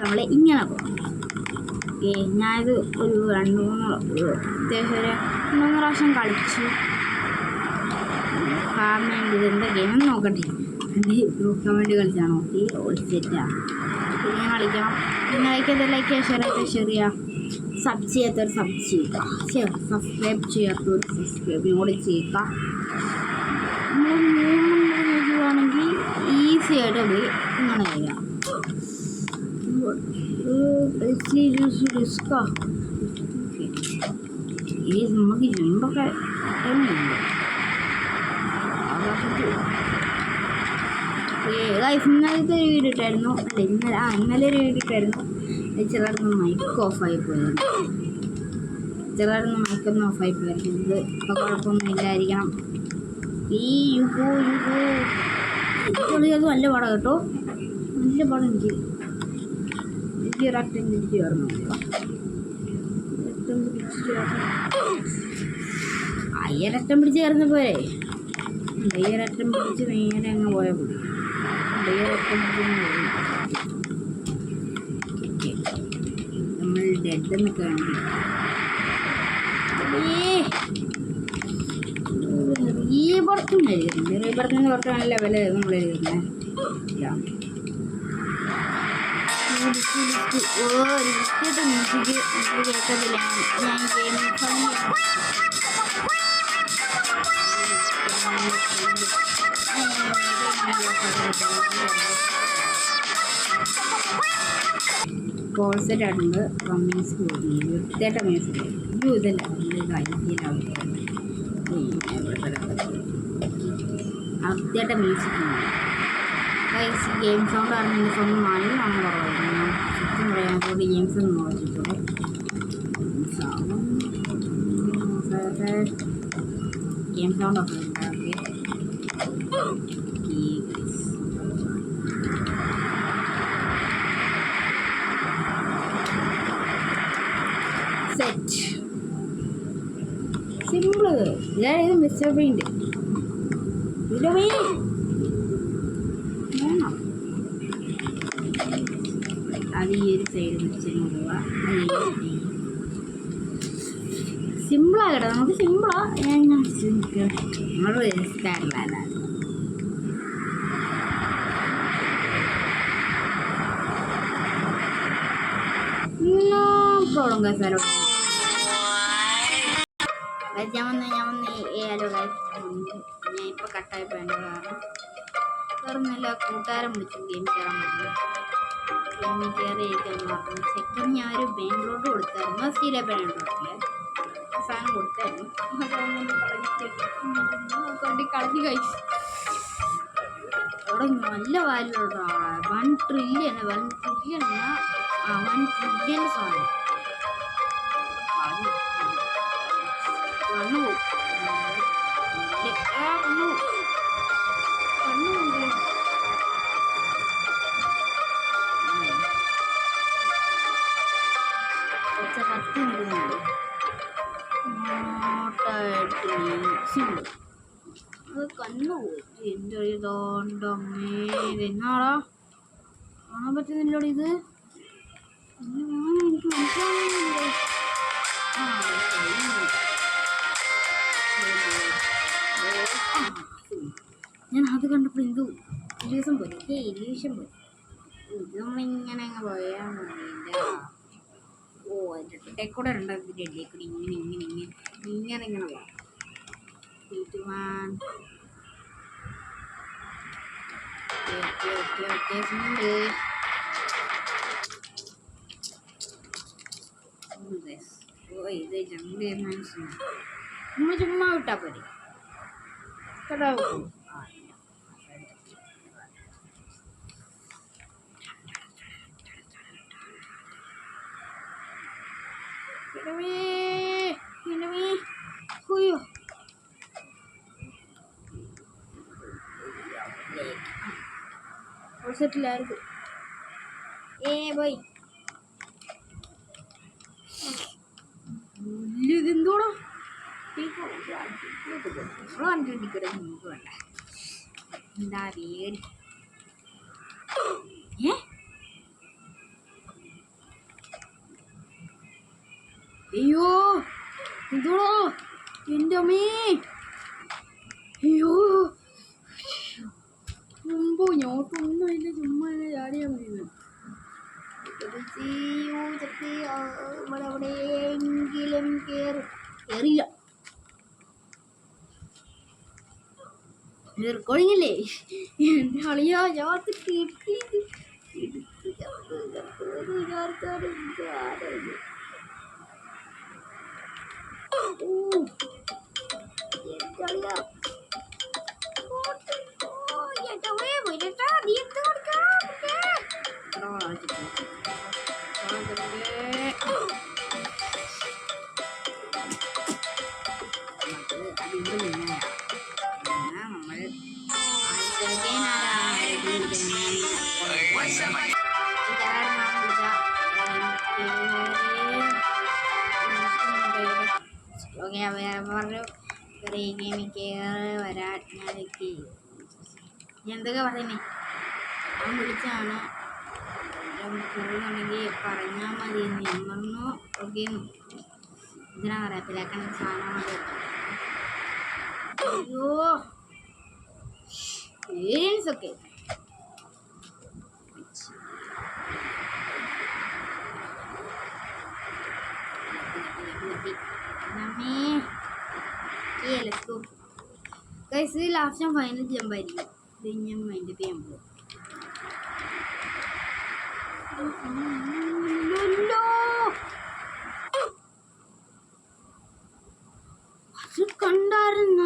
നമ്മളെ ഇങ്ങനെ പോകും. ഞാനിത് ഒരു അത്യാവശ്യം ഒരു 3 പ്രാവശ്യം കളിച്ചു. കാരണം ഇതെന്താ ഗെയിം നോക്കട്ടെ, നോക്കാൻ വേണ്ടി കളിച്ചാണോ? ഓടിച്ചിട്ടാ ഇങ്ങനെ കളിക്കണം. പിന്നെ ലൈക്ക് ശരിയാ. സബ് ചെയ്യാത്തൊരു സബ് ചെയ്യുക, സബ്സ്ക്രൈബ് ചെയ്യാത്തൊരു സബ്സ്ക്രൈബ് കൂടി ചെയ്യുക. നമ്മൾ 3 ചെയ്യുകയാണെങ്കിൽ ഈസി ആയിട്ട് അത് ഇങ്ങനെ ചെയ്യാം. നമുക്ക് ജമ്പൊക്കെ ഇന്നലത്തെ ഒരു വീഡിയോ ഇട്ടായിരുന്നു. ഇന്നലെ ഒരു വീഡിയോ ഇട്ടായിരുന്നു. ചിലർന്ന് മൈക്ക് ഓഫായി പോയിരുന്നു. ചിലർന്ന് മൈക്കൊന്നും ഓഫായി പോയിരുന്നു. ഇത് ഇപ്പോൾ കുഴപ്പമൊന്നും ഇല്ലായിരിക്കണം. അത് നല്ല പാടാണ് കേട്ടോ, നല്ല പാടം. ഒരറ്റം പിടിച്ച് ചേർന്നു. അയ്യരറ്റം പിടിച്ച് ചേർന്ന പോരെ, ഒരറ്റം പിടിച്ച് നേരെ അങ്ങ് പോയാൽ മതി. ഒരറ്റം പിടിച്ച് നമ്മൾ ഡെഡ് എന്നൊക്കെ വേണം. റീബർത്തും എഴുതിയിട്ടുണ്ട്. റീബർത്തിന് കുറച്ച് നല്ല വില നമ്മൾ എഴുതുന്നത്. മ്യൂസിക് കേൾക്കത്തില്ല. ഞാൻ ഗെയിമിംഗ് കോൾസെറ്റ് ആയിട്ടുണ്ട്. മ്യൂസിക് വൃത്തിയായിട്ട മ്യൂസിക് ഇതല്ല വൃത്തിയായിട്ട മ്യൂസിക്. ഗെയിം സൗണ്ട് ആണെങ്കിൽ സൗണ്ട് നല്ലോണം കുറവായിരുന്നു. സത്യം പറയാൻ കൂടി ഗെയിംസ് ഒന്നും നോക്കിയിട്ടുള്ളൂ. ഗെയിം സൗണ്ട് ഒക്കെ ഉണ്ടാക്കി സെറ്റ് സിമ്പിള്. ഇതായത് മിസ്റ്റർ പെയിന്റ് വേണം. അത് ഈ ഒരു സൈഡ് വെച്ചിട്ട് പോവുക. സിമ്പിളാ കേട്ടോ, നമുക്ക് സിമ്പിളാ. നമ്മൾ സ്റ്റാറിലല്ല. പ്രോബ്ലം കേസാലോ. ഞാൻ വന്ന് ഏലോ ഞാൻ ഇപ്പോൾ കട്ടായി പോയത് വേറൊന്നുമില്ല. കൂട്ടുകാരൻ വിളിച്ചു ഗെയിം കയറാൻ പറ്റില്ല. ഗെയിമിൽ കയറിയിരിക്കാൻ പറഞ്ഞു. ചെക്കൻ ഞാൻ ഒരു ബാംഗ്ലൂർ കൊടുത്തായിരുന്നു. സ്റ്റീലെ ബാംഗ്ലൂരിലെ സാധനം കൊടുത്തായിരുന്നു. കളഞ്ഞ് കഴിച്ചു. അവിടെ നല്ല വാല്യുള്ള ആളാണ്. 1 ട്രില്യൺ സാധനം കണ്ണു പോകും. കത്തി നിൽക്കുന്നുണ്ട്. അത് കണ്ണു പോയി. എൻ്റെ ഇതോണ്ടമ്മേ എന്നാടാ കാണാൻ പറ്റുന്നില്ലോടെ ഇത്. എനിക്ക് മനസ്സിലാവുന്നില്ല. ഞാൻ അത് കണ്ടപ്പോൾ എന്തു ഇല്യൂഷൻ പോയി. ഇല്യൂഷൻ പോയി. ഇത് നമ്മളിങ്ങനെ അങ്ങ് പോയാൽ മതി. ഓ അതിൻ്റെ കൂടെ രണ്ടാമത്തെ ഇടയിൽ ഇങ്ങനെ പോകാം. ഓ ഇത് രണ്ട് മനസ്സിലായി. നമ്മൾ ചുമ്മാ വിട്ടാൽ പോരെ. കേട്ടോ സെറ്റിലായിരുന്നു. പോയി ഇതെന്തോടോ കണ്ടിട്ടിക്കടെ നമുക്ക് വേണ്ട. എന്താ പേര്? അയ്യോ എന്തോടോ എൻ്റെ അമ്മേ. അയ്യോ മുമ്പോ ഞോട്ടൊന്നും ഇല്ല, ചുമ്മാ ചാടിയാൽ മതി. ഇവിടെ എവിടെയെങ്കിലും കേറില്ല. റെക്കോർഡിങ്ങല്ലേ എൻ്റെ അളിയാ. ഞാൻ കിട്ടിയത് പറഞ്ഞു വരാൻ. ഞാൻ എന്തൊക്കെ പറയുന്നേ? ഞാൻ വിളിച്ചാണ് പോകുന്നുണ്ടെങ്കിൽ പറഞ്ഞാൽ മതി. ഞാൻ പറഞ്ഞു ഓക്കെ. ഇതിനാ അറിയത്തില്ലാക്കാൻ സാധനമാണ്. അയ്യോ പേരൻസ് ഒക്കെ ലാസ്റ്റ് ഞാൻ ഫൈനൽ ജമ്പായിരിക്കും. ഇത് ഞാൻ മൈൻഡ് ചെയ്യാൻ പോകും. അത് കണ്ടായിരുന്ന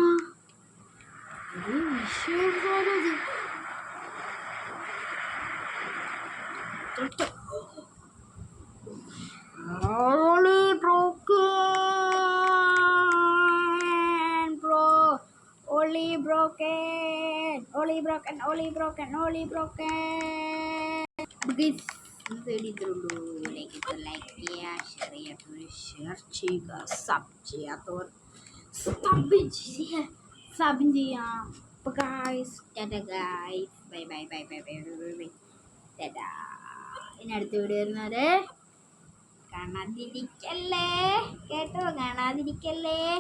only broken. Guys, ഇത്രയുള്ളൂ. ലൈക്ക് ചെയ്യുക, ഷെയർ ചെയ്യുക, സബ് ചെയ്യാത്തവർ സബ് ചെയ്യാം. അപ്പോൾ ഗൈസ് ഗൈസ് ബൈ. ഇനി അടുത്ത വീഡിയോ വരുന്നവരെ കാണാതിരിക്കല്ലേ കേട്ടോ, കാണാതിരിക്കല്ലേ.